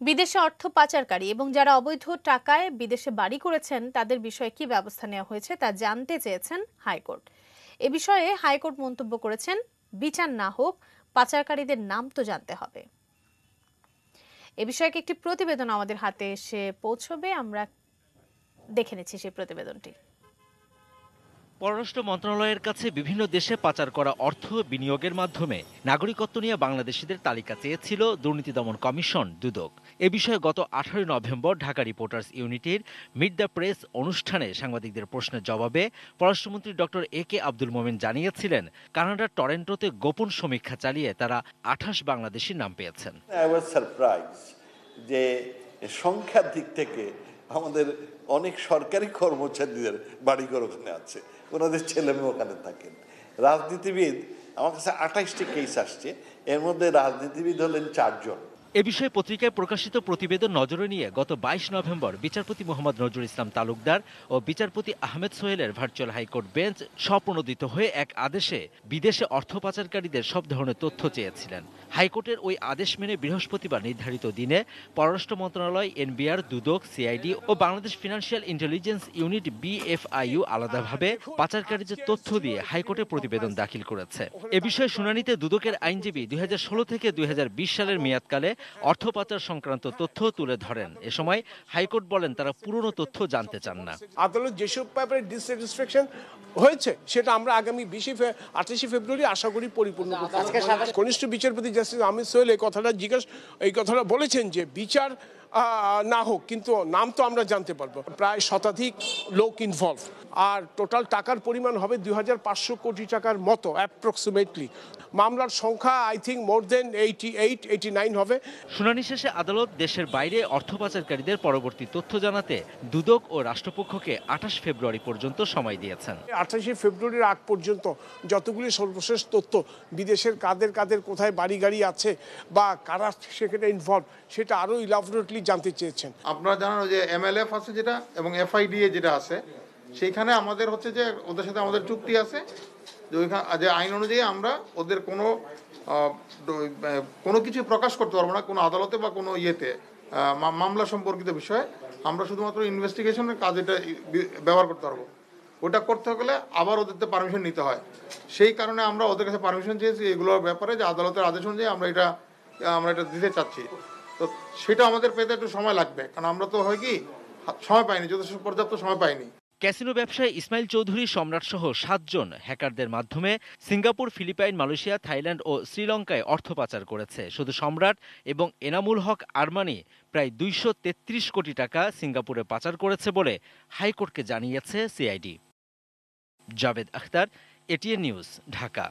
বিদেশে অর্থ পাচারকারী এবং যারা অবৈধ টাকায় বিদেশে বাড়ি করেছেন তাদের বিষয়ে কি ব্যবস্থা নেওয়া হয়েছে তা জানতে চেয়েছেন হাইকোর্ট। এ বিষয়ে হাইকোর্ট মন্তব্য করেছেন, বিচার না হোক, পাচারকারীদের নাম তো জানতে হবে। এ বিষয়ে একটি প্রতিবেদন আমাদের হাতে এসে পৌঁছবে, আমরা দেখে নিচ্ছি সেই প্রতিবেদনটি। পররাষ্ট্র মন্ত্রণালয়ের কাছে বিভিন্ন দেশে পাচার করা অর্থ বিনিয়োগের মাধ্যমে নাগরিকত্ব নিয়ে বাংলাদেশিদের তালিকা চেয়েছিল দুর্নীতি দমন কমিশন দুদক। এ বিষয়ে গত 18 নভেম্বর ঢাকা রিপোর্টার্স ইউনিটির মিট দ্য প্রেস অনুষ্ঠানে সাংবাদিকদের প্রশ্নের জবাবে পররাষ্ট্রমন্ত্রী ডক্টর এ.কে আব্দুল মোমেন জানিয়েছিলেন, কানাডার টরেন্টোতে গোপন সমীক্ষা চালিয়ে তারা 28 বাংলাদেশির নাম পেয়েছেন। যে সংখ্যার দিক থেকে আমাদের অনেক সরকারি কর্মচারীদের বাড়িঘর ওখানে আছে, ওনাদের ছেলেমেয়ে ওখানে থাকেন। রাজনীতিবিদ, আমার কাছে 28টি কেস আসছে, এর মধ্যে রাজনীতিবিদ হলেন 4 জন। এ বিষয়ে পত্রিকায় প্রকাশিত প্রতিবেদন নজরে নিয়ে গত 22 নভেম্বর বিচারপতি মোহাম্মদ নজরুল ইসলাম তালুকদার ও বিচারপতি আহমেদ সোহেলের ভার্চুয়াল হাইকোর্ট বেঞ্চ স্বপ্রণোদিত হয়ে এক আদেশে বিদেশে অর্থ পাচারকারীদের সব ধরনের তথ্য চেয়েছিলেন। হাইকোর্টের ওই আদেশ মেনে বৃহস্পতিবার নির্ধারিত দিনে পররাষ্ট্র মন্ত্রণালয়, এনবিআর, দুদক, সিআইডি ও Bangladesh financial intelligence unit BFIU আলাদাভাবে পাচারকারীদের তথ্য দিয়ে হাইকোর্টে প্রতিবেদন দাখিল করেছে। এ বিষয়ে শুনানিতে দুদকের আইনজীবী 2016 থেকে 2020 সালের মেয়াদকালে অর্থ পাচার সংক্রান্ত তথ্য তুলে ধরেন। এ সময় হাইকোর্ট বলেন তারা পুরনো তথ্য জানতে চান না। আদালত যেসব ব্যাপারে ডিসস্যাটিসফ্যাকশন হয়েছে সেটা আমরা আগামী 28 ফেব্রুয়ারি আশা করি পরিপূর্ণ করতে পারব। কনিষ্ঠ বিচারপতি জাস্টিস আহমেদ সোহেল এই কথাটা বলেছেন যে বিচার না হোক, কিন্তু নাম তো আমরা জানতে পারবো। প্রায় শতাধিক লোক ইনভলভ, আর টোটাল টাকার পরিমাণ হবে 2500 কোটি টাকার মতো অ্যাপ্রক্সিমেটলি। মামলার সংখ্যা আই থিঙ্ক মোর দেন 89 হবে। শুনানি শেষে আদালত দেশের বাইরে অর্থ পাচারকারীদের পরবর্তী তথ্য জানাতে দুদক ও রাষ্ট্রপক্ষকে 28 ফেব্রুয়ারি পর্যন্ত সময় দিয়েছেন। 28 ফেব্রুয়ারির আগ পর্যন্ত যতগুলি সর্বশেষ তথ্য বিদেশের কাদের কোথায় বাড়ি গাড়ি আছে বা কারা সেখানে ইনভলভ, সেটা আরো ইলাবোরেটলি জানতে চেয়েছেন। আপনারা জানেন যে এমএলএফ আছে যেটা, এবং এফআইডিএ যেটা আছে, সেইখানে আমাদের হচ্ছে যে ওদের সাথে আমাদের চুক্তি আছে যে আইন অনুযায়ী আমরা ওদের কোনো কিছু প্রকাশ করতে পারবো না কোনো আদালতে বা কোনো ইয়েতে মামলা সম্পর্কিত বিষয়ে। আমরা শুধুমাত্র ইনভেস্টিগেশনের কাজ এটা ব্যবহার করতে পারবো। ওটা করতে গেলে আবার ওদের পারমিশন নিতে হয়। সেই কারণে আমরা ওদের কাছে পারমিশন চেয়েছি এগুলোর ব্যাপারে, যে আদালতের আদেশ অনুযায়ী আমরা এটা দিতে চাচ্ছি। তো সেটা আমাদের পেতে একটু সময় লাগবে, কারণ আমরা তো হয় কি সময় পাইনি, যথেষ্ট পর্যাপ্ত সময় পাইনি। ক্যাসিনো ব্যবসায়ী ইসমাইল চৌধুরী সম্রাট সহ 7 জন হ্যাকারদের মাধ্যমে সিঙ্গাপুর, ফিলিপাইন, মালয়েশিয়া, থাইল্যান্ড ও শ্রীলঙ্কায় অর্থ পাচার করেছে। শুধু সম্রাট এবং এনামুল হক আরমানি প্রায় 233 কোটি টাকা সিঙ্গাপুরে পাচার করেছে বলে হাইকোর্টকে জানিয়েছে CID. Javed Akhtar, ATN news, Dhaka.